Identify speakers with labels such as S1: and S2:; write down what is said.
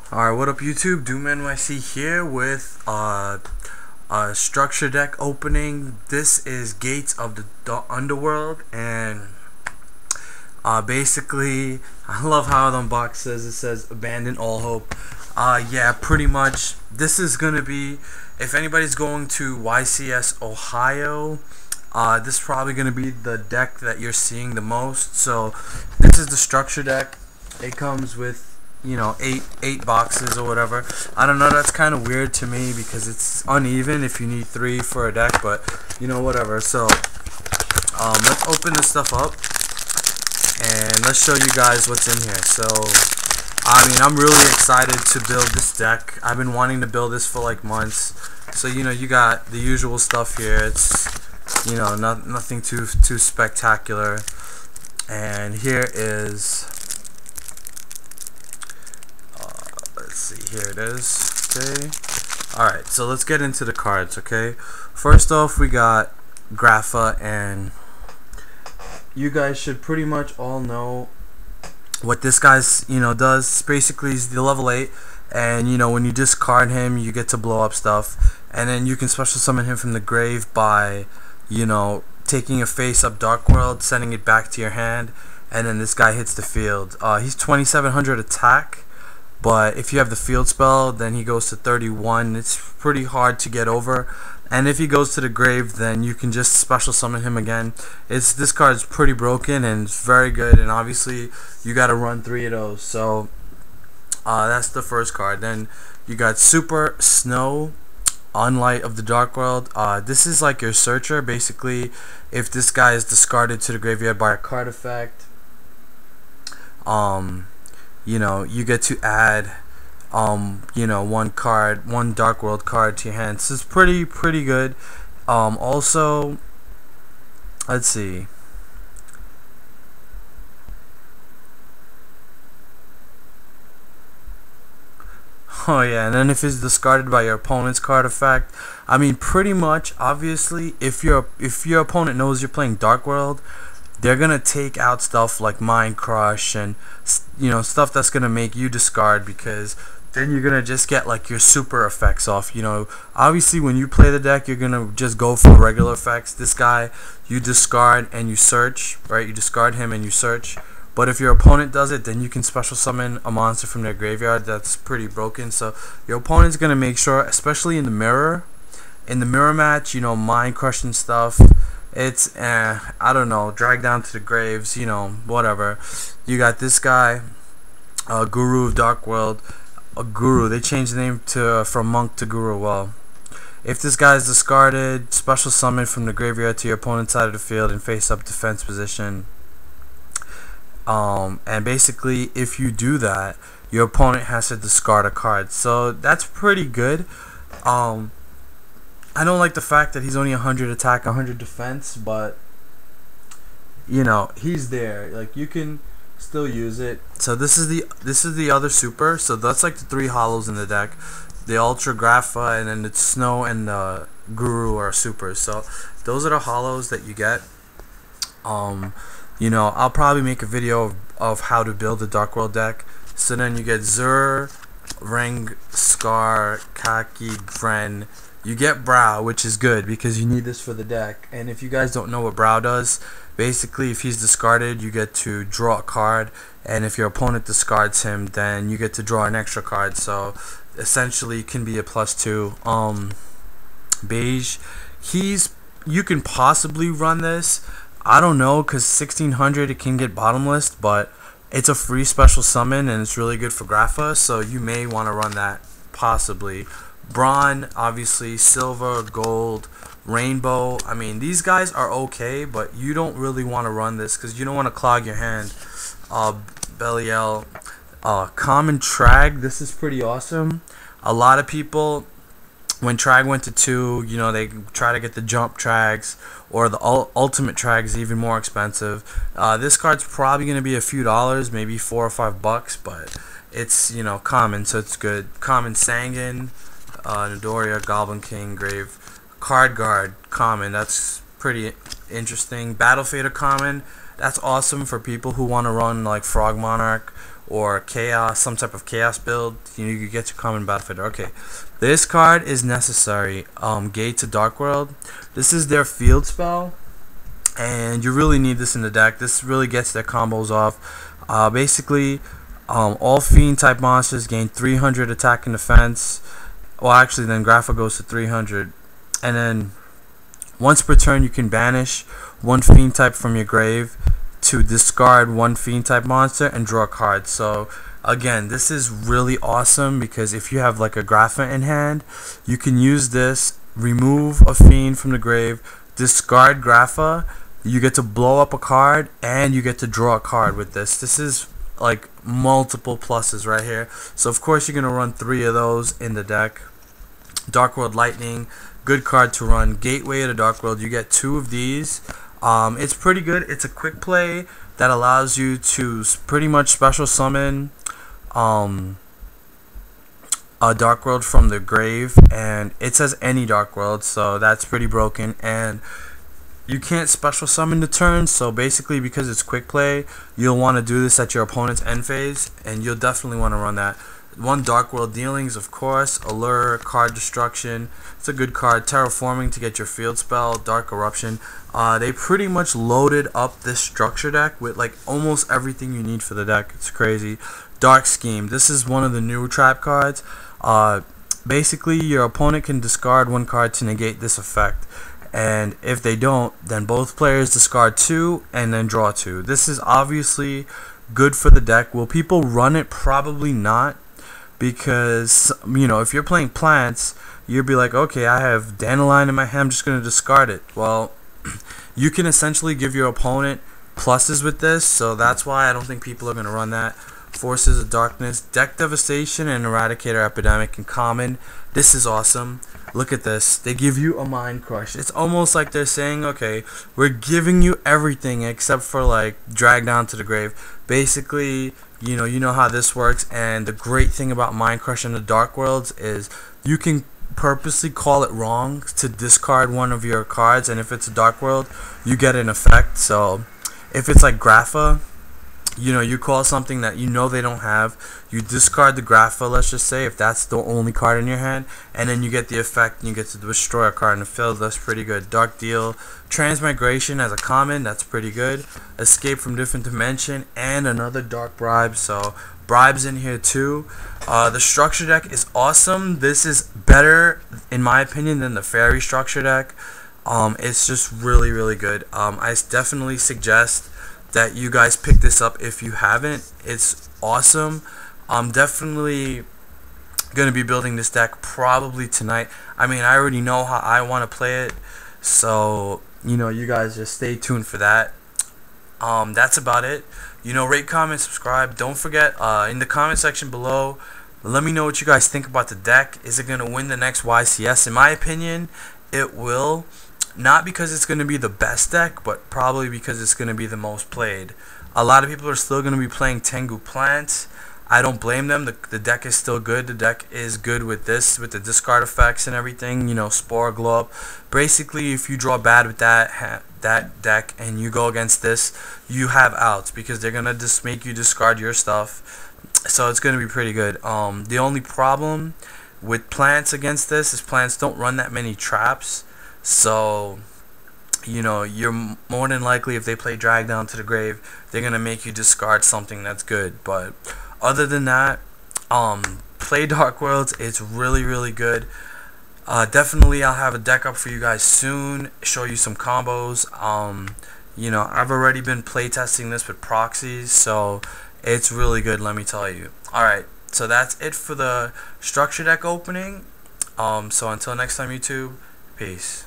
S1: Alright, what up YouTube? Doomnyc here with a structure deck opening. This is Gates of the Underworld, and basically, I love how the box says, it says abandon all hope. Yeah, pretty much this is gonna be, if anybody's going to YCS Ohio, this is probably gonna be the deck that you're seeing the most. So this is the structure deck. It comes with, you know, eight boxes or whatever. I don't know, that's kind of weird to me because it's uneven if you need 3 for a deck, but you know, whatever. So let's open this stuff up and let's show you guys what's in here. So I mean, I'm really excited to build this deck. I've been wanting to build this for like months. So you know, you got the usual stuff here. It's, you know, nothing too spectacular. And here is, let's see, here it is. Okay, alright, so let's get into the cards. Okay, first off, we got Grapha, and you guys should pretty much all know what this guy's, you know, does. Basically, he's the level 8, and you know, when you discard him, you get to blow up stuff, and then you can special summon him from the grave by, you know, taking a face-up Darkworld, sending it back to your hand, and then this guy hits the field. He's 2700 attack, but if you have the field spell, then he goes to 31. It's pretty hard to get over. And if he goes to the grave, then you can just special summon him again. This card's pretty broken and it's very good, and obviously you got to run 3 of those. So that's the first card. Then you got Super Snow, Unlight of the Dark World. This is like your searcher. Basically, if this guy is discarded to the graveyard by a card effect, you know, you get to add you know, one Dark World card to your hand. So it's pretty good. Also, let's see. Oh yeah, and then if it's discarded by your opponent's card effect, I mean, pretty much, obviously, if your opponent knows you're playing Dark World, they're gonna take out stuff like Mind Crush and, you know, stuff that's gonna make you discard, because then you're gonna just get like your super effects off. You know, obviously when you play the deck, you're gonna just go for regular effects. This guy, you discard and you search, right? You discard him and you search. But if your opponent does it, then you can special summon a monster from their graveyard. That's pretty broken. So your opponent's gonna make sure, especially in the mirror match, you know, Mind Crush and stuff, it's I don't know, drag down to the graves, you know, whatever. You got this guy, Guru of Dark World. A Guru, they changed the name to from Monk to Guru. Well, if this guy is discarded, special summon from the graveyard to your opponent's side of the field in face up defense position. And basically, if you do that, your opponent has to discard a card. So that's pretty good. I don't like the fact that he's only 100 attack, 100 defense, but you know, he's there. Like, you can still use it. So this is the other super. So that's like the 3 hollows in the deck. The Ultra, Grapha, and then the Snow and the Guru are supers. So those are the hollows that you get. You know, I'll probably make a video of how to build the Dark World deck. So then you get Zur, Reng, Scar, Kaki, Bren. You get Brow, which is good because you need this for the deck. And if you guys don't know what Brow does, basically, if he's discarded, you get to draw a card, and if your opponent discards him, then you get to draw an extra card. So essentially, it can be a +2. Beige, you can possibly run this. I don't know, because 1600 it can get bottomless, but it's a free special summon and it's really good for Grapha, so you may want to run that possibly. Brawn, obviously, silver, gold, rainbow. I mean, these guys are okay, but you don't really want to run this because you don't want to clog your hand. Belial, common Trag. This is pretty awesome. A lot of people, when Trag went to 2, you know, they try to get the jump Trags, or the ultimate Trag is even more expensive. This card's probably going to be a few dollars, maybe $4 or $5, but it's, you know, common, so it's good. Common Sanguine, Nidoria, Goblin King, Grave. Card Guard, common, that's pretty interesting. Battle Fader, common, that's awesome for people who want to run like Frog Monarch or chaos, some type of chaos build, you get your common battlefighter. Okay, this card is necessary. Gate to Darkworld. This is their field spell, and you really need this in the deck. This really gets their combos off. Basically, all fiend type monsters gain 300 attack and defense. Well, actually, then Grapha goes to 300, and then once per turn you can banish one fiend type from your grave to discard one fiend type monster and draw a card. So again, this is really awesome because if you have like a Grapha in hand, you can use this, remove a fiend from the grave, discard Grapha, you get to blow up a card, and you get to draw a card with this. This is like multiple pluses right here. So of course you're gonna run 3 of those in the deck. Darkworld Lightning, good card to run. Gateway to Darkworld, you get 2 of these. It's pretty good. It's a quick play that allows you to pretty much special summon a Darkworld from the grave, and it says any Darkworld, so that's pretty broken. And you can't special summon the turn, so basically because it's quick play, you'll want to do this at your opponent's end phase, and you'll definitely want to run that. 1 Darkworld Dealings, of course. Allure, Card Destruction. It's a good card. Terraforming to get your field spell. Dark Eruption. They pretty much loaded up this structure deck with like almost everything you need for the deck. It's crazy. Dark Scheme. This is one of the new trap cards. Basically, your opponent can discard 1 card to negate this effect. And if they don't, then both players discard 2 and then draw 2. This is obviously good for the deck. Will people run it? Probably not, because if you're playing plants, you'll be like, okay, I have Dandelion in my hand, I'm just going to discard it. Well, you can essentially give your opponent pluses with this, so that's why I don't think people are going to run that. Forces of Darkness, Deck Devastation, and Eradicator Epidemic in common. This is awesome. Look at this. They give you a Mind Crush. It's almost like they're saying, okay, we're giving you everything except for like Drag Down to the Grave. Basically, you know how this works. And the great thing about Mind Crush in the Dark Worlds is you can purposely call it wrong to discard one of your cards, and if it's a Dark World, you get an effect. So if it's like Grapha, you call something that they don't have, you discard the Grapha, let's just say, if that's the only card in your hand, and then you get the effect and you get to destroy a card in the field. That's pretty good. Dark Deal, Transmigration as a common, that's pretty good. Escape from Different Dimension, and another Dark Bribe, so bribes in here too. The structure deck is awesome. This is better, in my opinion, than the fairy structure deck. It's just really, really good. I definitely suggest that you guys pick this up if you haven't. It's awesome. I'm definitely gonna be building this deck probably tonight. I mean, I already know how I want to play it, so you guys just stay tuned for that. That's about it. Rate, comment, subscribe. Don't forget, in the comment section below, let me know what you guys think about the deck. Is it gonna win the next YCS? In my opinion, it will. Not because it's going to be the best deck, but probably because it's going to be the most played. A lot of people are still going to be playing Tengu Plants. I don't blame them. The deck is still good. The deck is good with this, with the discard effects and everything. Spore, Glow Up. Basically, if you draw bad with that deck and you go against this, you have outs because they're going to just make you discard your stuff. So it's going to be pretty good. The only problem with Plants against this is Plants don't run that many traps. So, you're more than likely, if they play Drag Down to the Grave, they're going to make you discard something that's good. But other than that, play Dark Worlds. It's really, really good. Definitely, I'll have a deck up for you guys soon, show you some combos. I've already been playtesting this with proxies, so it's really good, let me tell you. Alright, so that's it for the structure deck opening. So until next time, YouTube, peace.